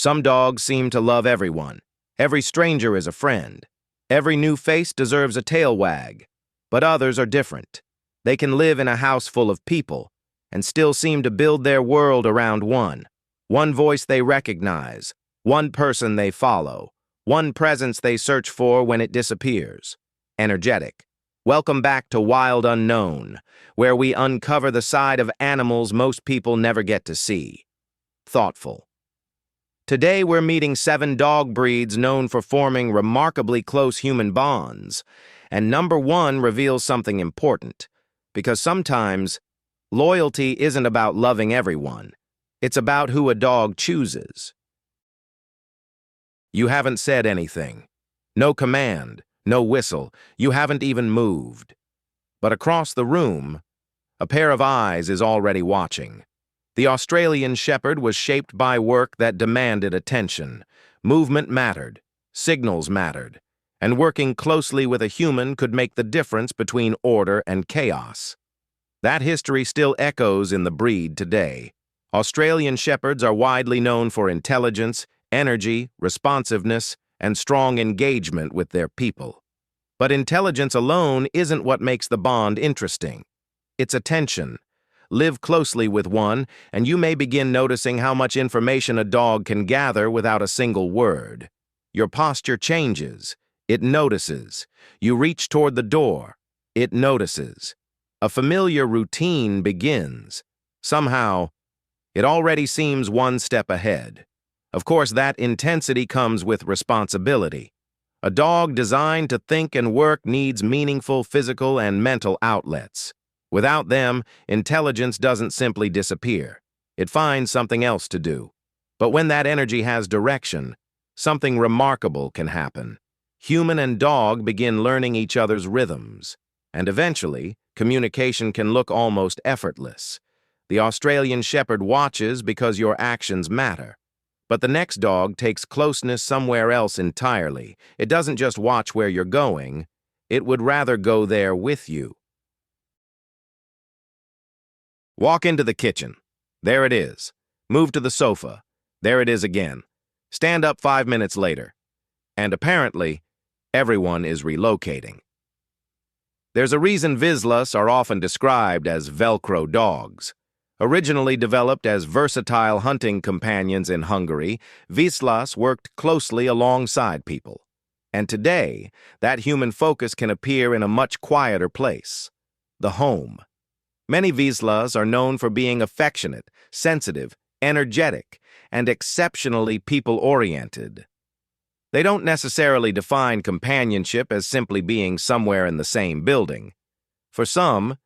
Some dogs seem to love everyone. Every stranger is a friend. Every new face deserves a tail wag. But others are different. They can live in a house full of people and still seem to build their world around one voice they recognize, one person they follow, one presence they search for when it disappears. Energetic. Welcome back to Wild Unknown, where we uncover the side of animals most people never get to see. Thoughtful. Today we're meeting 7 dog breeds known for forming remarkably close human bonds, and number 1 reveals something important, because sometimes loyalty isn't about loving everyone. It's about who a dog chooses. You haven't said anything. No command, no whistle. You haven't even moved. But across the room, a pair of eyes is already watching. The Australian Shepherd was shaped by work that demanded attention. Movement mattered, signals mattered, and working closely with a human could make the difference between order and chaos. That history still echoes in the breed today. Australian Shepherds are widely known for intelligence, energy, responsiveness, and strong engagement with their people. But intelligence alone isn't what makes the bond interesting. It's attention. Live closely with one, and you may begin noticing how much information a dog can gather without a single word. Your posture changes. It notices. You reach toward the door. It notices. A familiar routine begins. Somehow, it already seems one step ahead. Of course, that intensity comes with responsibility. A dog designed to think and work needs meaningful physical and mental outlets. Without them, intelligence doesn't simply disappear. It finds something else to do. But when that energy has direction, something remarkable can happen. Human and dog begin learning each other's rhythms, and eventually, communication can look almost effortless. The Australian Shepherd watches because your actions matter. But the next dog takes closeness somewhere else entirely. It doesn't just watch where you're going, it would rather go there with you. Walk into the kitchen. There it is. Move to the sofa. There it is again. Stand up 5 minutes later. And apparently, everyone is relocating. There's a reason Vizslas are often described as Velcro dogs. Originally developed as versatile hunting companions in Hungary, Vizslas worked closely alongside people. And today, that human focus can appear in a much quieter place, the home. Many Vizslas are known for being affectionate, sensitive, energetic, and exceptionally people-oriented. They don't necessarily define companionship as simply being somewhere in the same building. For some,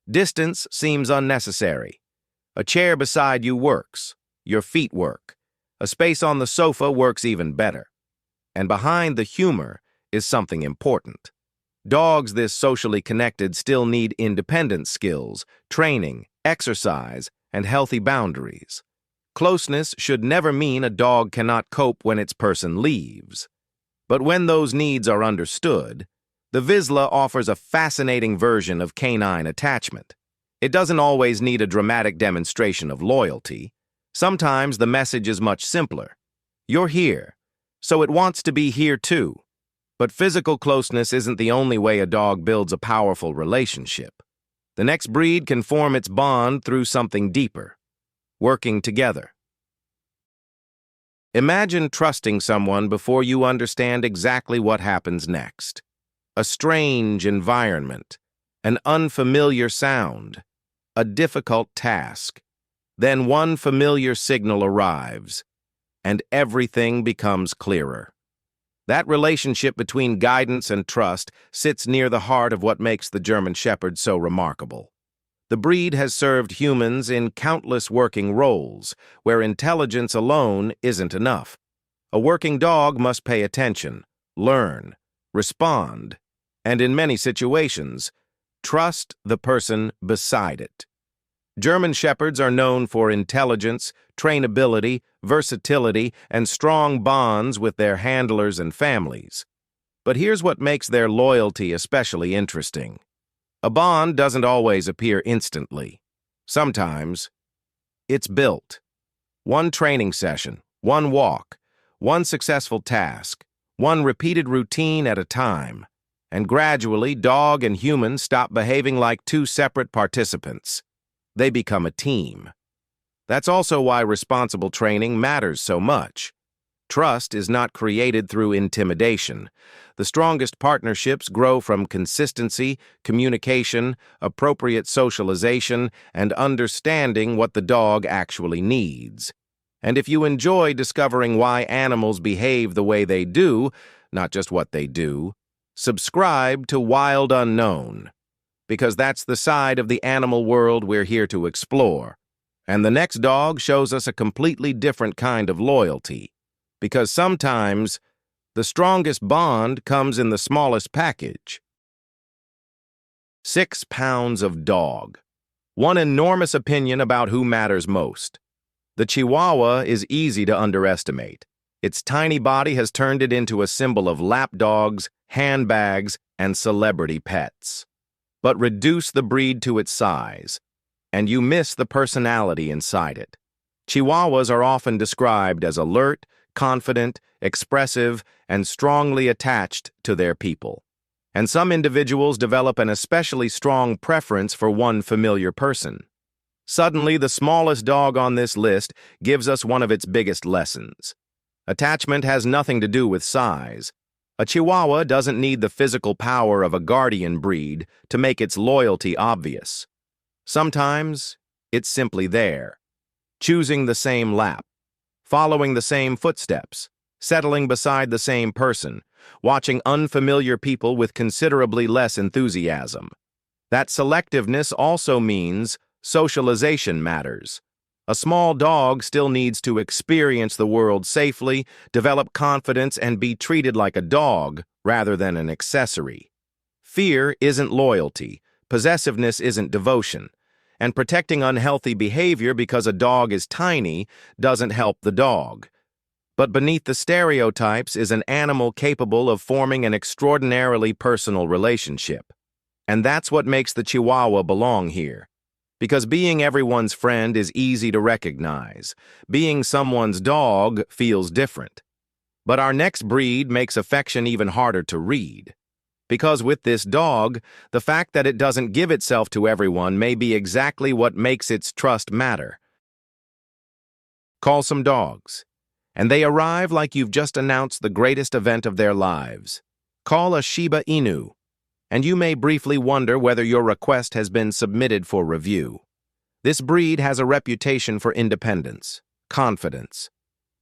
distance seems unnecessary. A chair beside you works. Your feet work. A space on the sofa works even better. And behind the humor is something important. Dogs this socially connected still need independent skills, training, exercise, and healthy boundaries. Closeness should never mean a dog cannot cope when its person leaves. But when those needs are understood, the Vizsla offers a fascinating version of canine attachment. It doesn't always need a dramatic demonstration of loyalty. Sometimes the message is much simpler. You're here, so it wants to be here too. But physical closeness isn't the only way a dog builds a powerful relationship. The next breed can form its bond through something deeper, working together. Imagine trusting someone before you understand exactly what happens next. A strange environment, an unfamiliar sound, a difficult task. Then one familiar signal arrives, and everything becomes clearer. That relationship between guidance and trust sits near the heart of what makes the German Shepherd so remarkable. The breed has served humans in countless working roles, where intelligence alone isn't enough. A working dog must pay attention, learn, respond, and in many situations, trust the person beside it. German Shepherds are known for intelligence, trainability, versatility, and strong bonds with their handlers and families. But here's what makes their loyalty especially interesting. A bond doesn't always appear instantly. Sometimes, it's built. One training session, One walk, one successful task, one repeated routine at a time, and gradually dog and human stop behaving like two separate participants. They become a team. That's also why responsible training matters so much. Trust is not created through intimidation. The strongest partnerships grow from consistency, communication, appropriate socialization, and understanding what the dog actually needs. And if you enjoy discovering why animals behave the way they do, not just what they do, subscribe to Wild Unknown, because that's the side of the animal world we're here to explore. And the next dog shows us a completely different kind of loyalty. Because sometimes, the strongest bond comes in the smallest package. 6 pounds of dog. One enormous opinion about who matters most. The Chihuahua is easy to underestimate. Its tiny body has turned it into a symbol of lapdogs, handbags, and celebrity pets. But reduce the breed to its size, and you miss the personality inside it. Chihuahuas are often described as alert, confident, expressive, and strongly attached to their people. And some individuals develop an especially strong preference for one familiar person. Suddenly, the smallest dog on this list gives us one of its biggest lessons. Attachment has nothing to do with size. A Chihuahua doesn't need the physical power of a guardian breed to make its loyalty obvious. Sometimes, it's simply there, choosing the same lap, following the same footsteps, settling beside the same person, watching unfamiliar people with considerably less enthusiasm. That selectiveness also means socialization matters. A small dog still needs to experience the world safely, develop confidence, and be treated like a dog rather than an accessory. Fear isn't loyalty, possessiveness isn't devotion, and protecting unhealthy behavior because a dog is tiny doesn't help the dog. But beneath the stereotypes is an animal capable of forming an extraordinarily personal relationship. And that's what makes the Chihuahua belong here. Because being everyone's friend is easy to recognize. Being someone's dog feels different. But our next breed makes affection even harder to read. Because with this dog, the fact that it doesn't give itself to everyone may be exactly what makes its trust matter. Call some dogs, and they arrive like you've just announced the greatest event of their lives. Call a Shiba Inu, and you may briefly wonder whether your request has been submitted for review. This breed has a reputation for independence, confidence,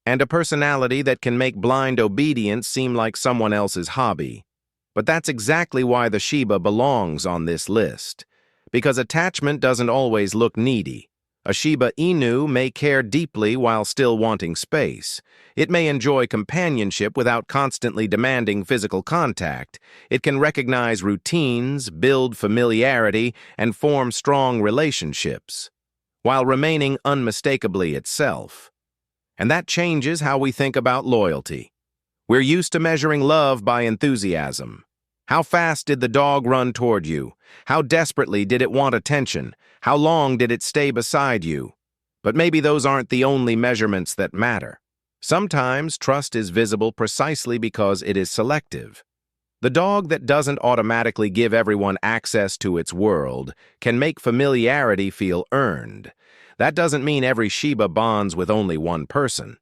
and a personality that can make blind obedience seem like someone else's hobby. But that's exactly why the Shiba belongs on this list. Because attachment doesn't always look needy. A Shiba Inu may care deeply while still wanting space. It may enjoy companionship without constantly demanding physical contact. It can recognize routines, build familiarity, and form strong relationships, while remaining unmistakably itself. And that changes how we think about loyalty. We're used to measuring love by enthusiasm. How fast did the dog run toward you? How desperately did it want attention? How long did it stay beside you? But maybe those aren't the only measurements that matter. Sometimes trust is visible precisely because it is selective. The dog that doesn't automatically give everyone access to its world can make familiarity feel earned. That doesn't mean every Shiba bonds with only one person.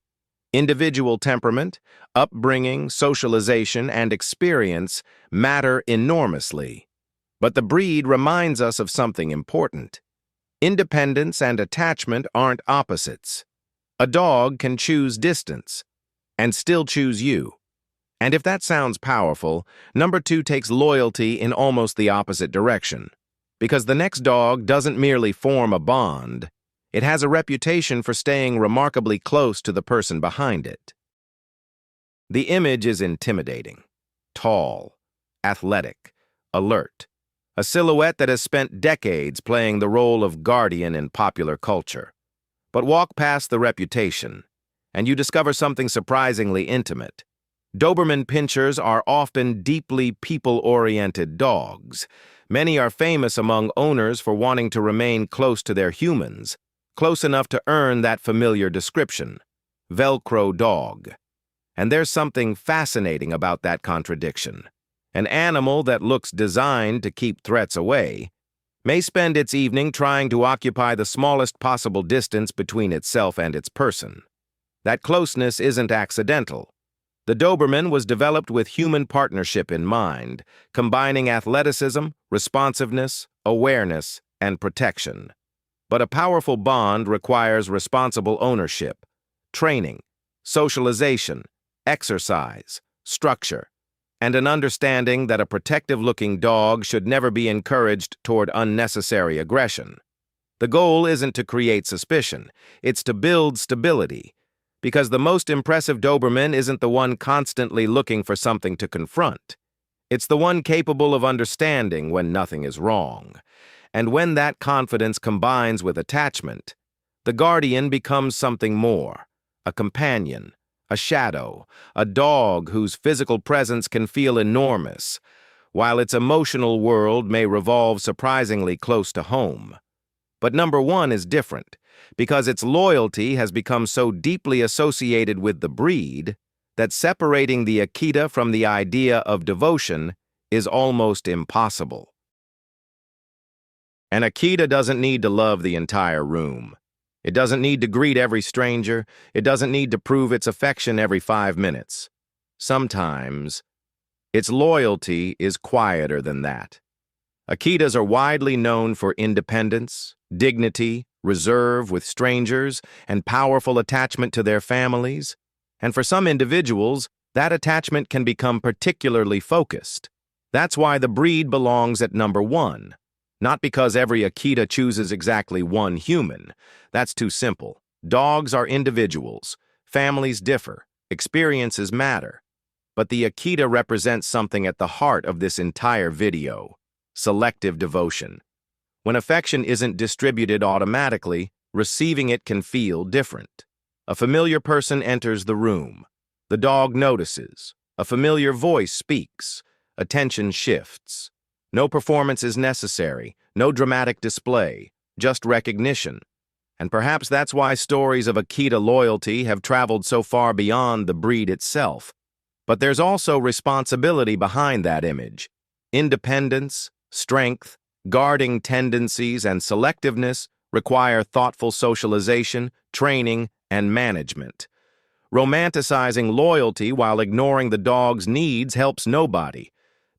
Individual temperament, upbringing, socialization, and experience matter enormously. But the breed reminds us of something important. Independence and attachment aren't opposites. A dog can choose distance and still choose you. And if that sounds powerful, number 2 takes loyalty in almost the opposite direction. Because the next dog doesn't merely form a bond, it has a reputation for staying remarkably close to the person behind it. The image is intimidating. Tall, athletic, alert. A silhouette that has spent decades playing the role of guardian in popular culture. But walk past the reputation, and you discover something surprisingly intimate. Doberman Pinschers are often deeply people-oriented dogs. Many are famous among owners for wanting to remain close to their humans, close enough to earn that familiar description. Velcro dog. And there's something fascinating about that contradiction. An animal that looks designed to keep threats away may spend its evening trying to occupy the smallest possible distance between itself and its person. That closeness isn't accidental. The Doberman was developed with human partnership in mind, combining athleticism, responsiveness, awareness, and protection. But a powerful bond requires responsible ownership, training, socialization, exercise, structure, and an understanding that a protective-looking dog should never be encouraged toward unnecessary aggression. The goal isn't to create suspicion, it's to build stability, because the most impressive Doberman isn't the one constantly looking for something to confront. It's the one capable of understanding when nothing is wrong. And when that confidence combines with attachment, the guardian becomes something more, a companion, a shadow, a dog whose physical presence can feel enormous, while its emotional world may revolve surprisingly close to home. But number one is different, because its loyalty has become so deeply associated with the breed that separating the Akita from the idea of devotion is almost impossible. An Akita doesn't need to love the entire room. It doesn't need to greet every stranger. It doesn't need to prove its affection every 5 minutes. Sometimes, its loyalty is quieter than that. Akitas are widely known for independence, dignity, reserve with strangers, and powerful attachment to their families. And for some individuals, that attachment can become particularly focused. That's why the breed belongs at number one. Not because every Akita chooses exactly one human. That's too simple. Dogs are individuals. Families differ. Experiences matter. But the Akita represents something at the heart of this entire video: selective devotion. When affection isn't distributed automatically, receiving it can feel different. A familiar person enters the room. The dog notices. A familiar voice speaks. Attention shifts. No performance is necessary, no dramatic display, just recognition. And perhaps that's why stories of Akita loyalty have traveled so far beyond the breed itself. But there's also responsibility behind that image. Independence, strength, guarding tendencies, and selectiveness require thoughtful socialization, training, and management. Romanticizing loyalty while ignoring the dog's needs helps nobody.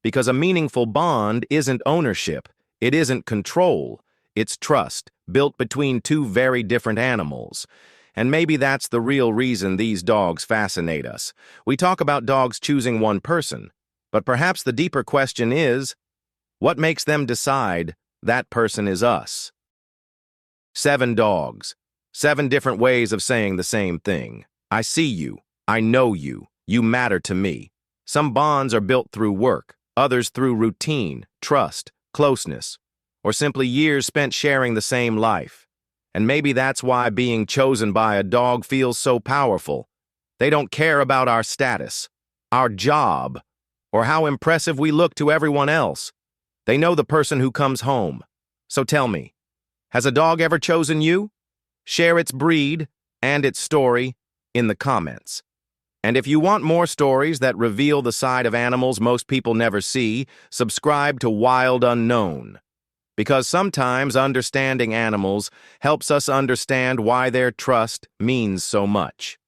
Because a meaningful bond isn't ownership, it isn't control, it's trust, built between two very different animals. And maybe that's the real reason these dogs fascinate us. We talk about dogs choosing one person, but perhaps the deeper question is, what makes them decide that person is us? 7 dogs. 7 different ways of saying the same thing. I see you. I know you. You matter to me. Some bonds are built through work. Others through routine, trust, closeness, or simply years spent sharing the same life. And maybe that's why being chosen by a dog feels so powerful. They don't care about our status, our job, or how impressive we look to everyone else. They know the person who comes home. So tell me, has a dog ever chosen you? Share its breed and its story in the comments. And if you want more stories that reveal the side of animals most people never see, subscribe to Wild Unknown. Because sometimes understanding animals helps us understand why their trust means so much.